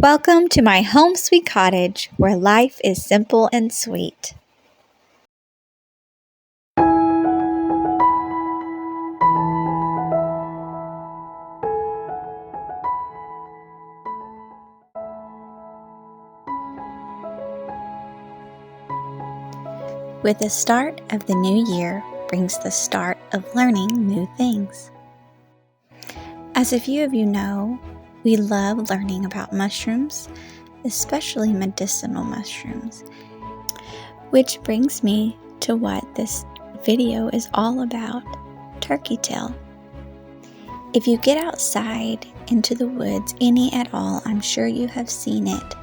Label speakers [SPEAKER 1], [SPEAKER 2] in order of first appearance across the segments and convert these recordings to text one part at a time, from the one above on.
[SPEAKER 1] Welcome to my home sweet cottage where life is simple and sweet. With the start of the new year brings the start of learning new things. As a few of you know, we love learning about mushrooms, especially medicinal mushrooms. Which brings me to what this video is all about, turkey tail. If you get outside into the woods, any at all, I'm sure you have seen it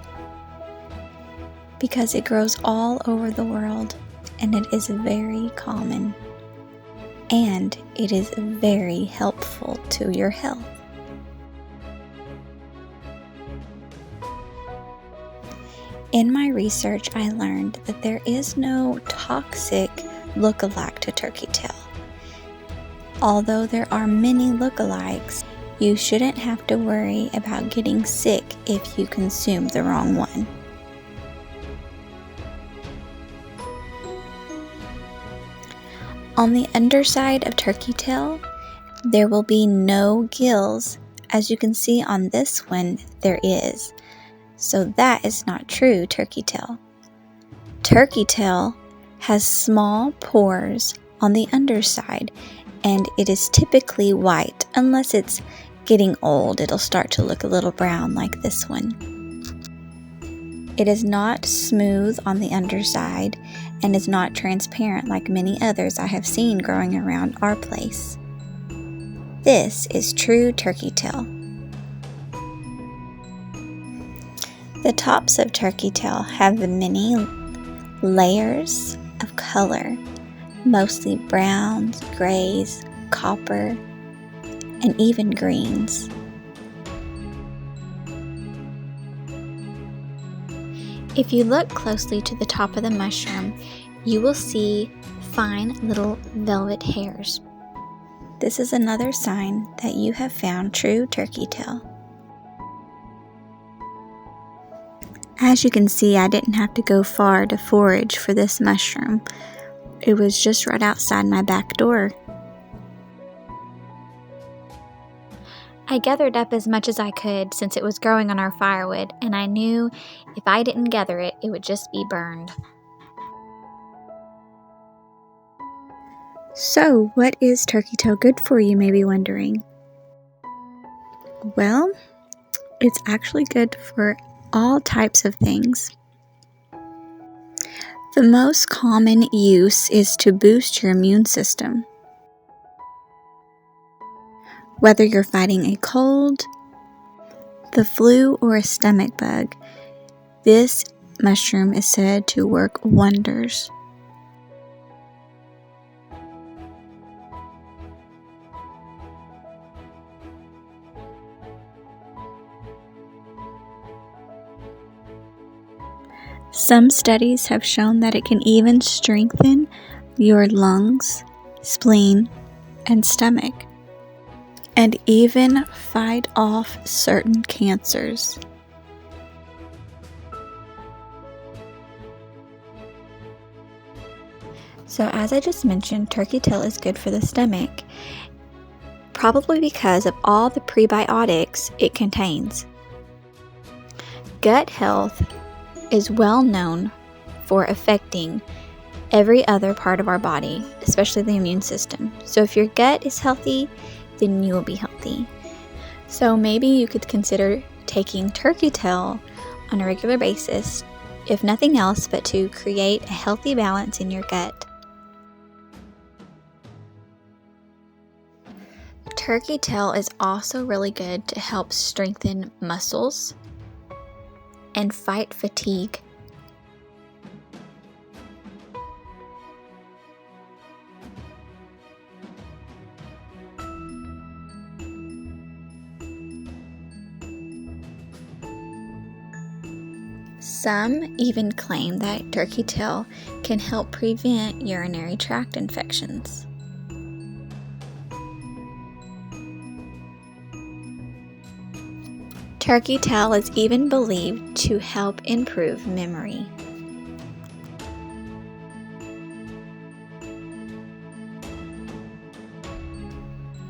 [SPEAKER 1] because it grows all over the world and it is very common and it is very helpful to your health. In my research, I learned that there is no toxic look-alike to turkey tail. Although there are many look-alikes, you shouldn't have to worry about getting sick if you consume the wrong one. On the underside of turkey tail, there will be no gills. As you can see on this one, there is. So that is not true turkey tail. Turkey tail has small pores on the underside, and it is typically white. Unless it's getting old, it'll start to look a little brown like this one. It is not smooth on the underside and is not transparent like many others I have seen growing around our place. This is true turkey tail. The tops of turkey tail have many layers of color, mostly browns, grays, copper, and even greens. If you look closely to the top of the mushroom, you will see fine little velvet hairs. This is another sign that you have found true turkey tail. As you can see, I didn't have to go far to forage for this mushroom. It was just right outside my back door. I gathered up as much as I could since it was growing on our firewood, and I knew if I didn't gather it, it would just be burned. So, what is turkey tail good for, you may be wondering? Well, it's actually good for all types of things. The most common use is to boost your immune system. Whether you're fighting a cold, the flu, or a stomach bug, this mushroom is said to work wonders. Some studies have shown that it can even strengthen your lungs, spleen, and stomach, and even fight off certain cancers. So as I just mentioned, turkey tail is good for the stomach, probably because of all the prebiotics it contains. Gut health is well known for affecting every other part of our body, especially the immune system. So if your gut is healthy, then you will be healthy. So maybe you could consider taking turkey tail on a regular basis, if nothing else but to create a healthy balance in your gut. Turkey tail is also really good to help strengthen muscles and fight fatigue. Some even claim that turkey tail can help prevent urinary tract infections. Turkey tail is even believed to help improve memory.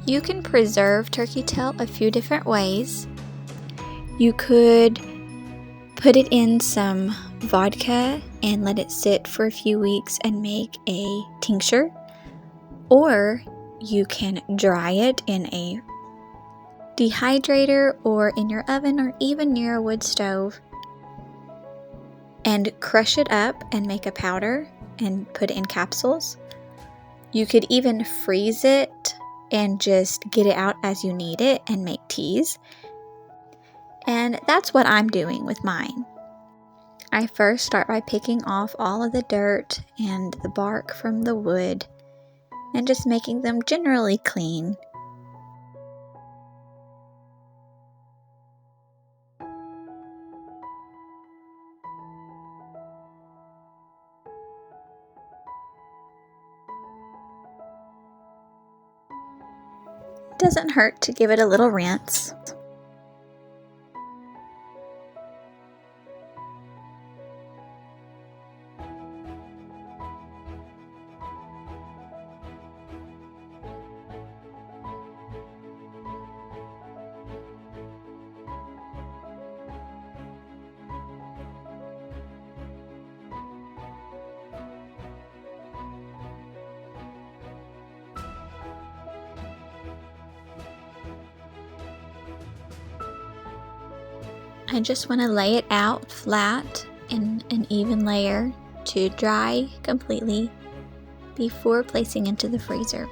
[SPEAKER 1] You can preserve turkey tail a few different ways. You could put it in some vodka and let it sit for a few weeks and make a tincture. Or you can dry it in a dehydrator or in your oven or even near a wood stove and crush it up and make a powder and put it in capsules. You could even freeze it and just get it out as you need it and make teas. And that's what I'm doing with mine. I first start by picking off all of the dirt and the bark from the wood and just making them generally clean. Doesn't hurt to give it a little rinse. I just want to lay it out flat in an even layer to dry completely before placing into the freezer.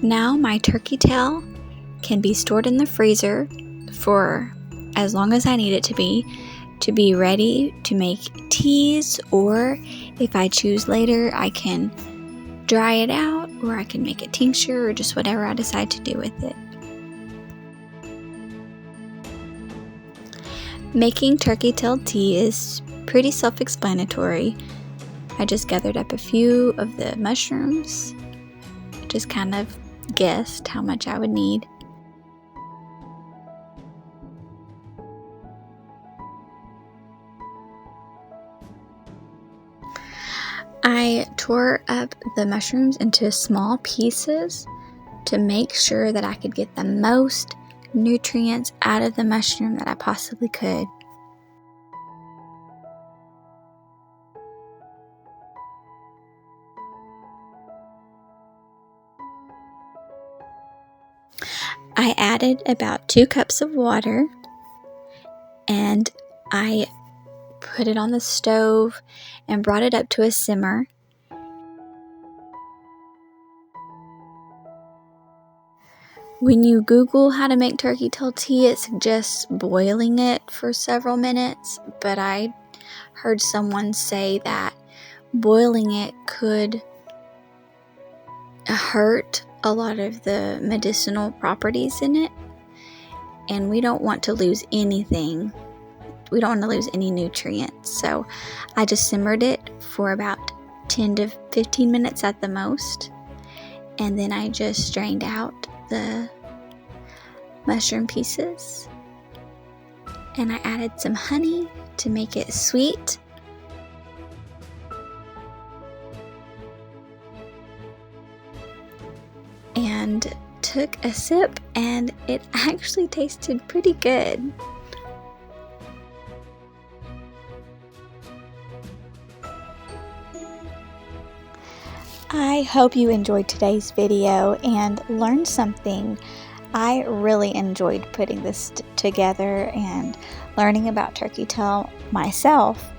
[SPEAKER 1] Now my turkey tail can be stored in the freezer for as long as I need it to be ready to make teas, or if I choose later, I can dry it out, or I can make a tincture, or just whatever I decide to do with it. Making turkey tail tea is pretty self-explanatory. I just gathered up a few of the mushrooms, just kind of guessed how much I would need. I tore up the mushrooms into small pieces to make sure that I could get the most nutrients out of the mushroom that I possibly could. I added about 2 cups of water and I put it on the stove and brought it up to a simmer. When you Google how to make turkey tail tea, it suggests boiling it for several minutes, but I heard someone say that boiling it could hurt a lot of the medicinal properties in it, and we don't want to lose anything. We don't want to lose any nutrients, so I just simmered it for about 10 to 15 minutes at the most, and then I just strained out the mushroom pieces, and I added some honey to make it sweet. And took a sip, and it actually tasted pretty good. I hope you enjoyed today's video and learned something. I really enjoyed putting this together and learning about turkey tail myself.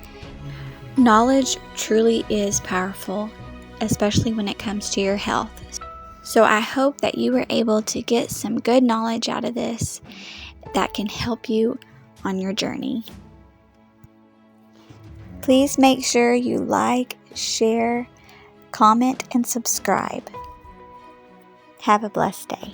[SPEAKER 1] Knowledge truly is powerful, especially when it comes to your health. So I hope that you were able to get some good knowledge out of this that can help you on your journey. Please make sure you like, share, comment, and subscribe. Have a blessed day.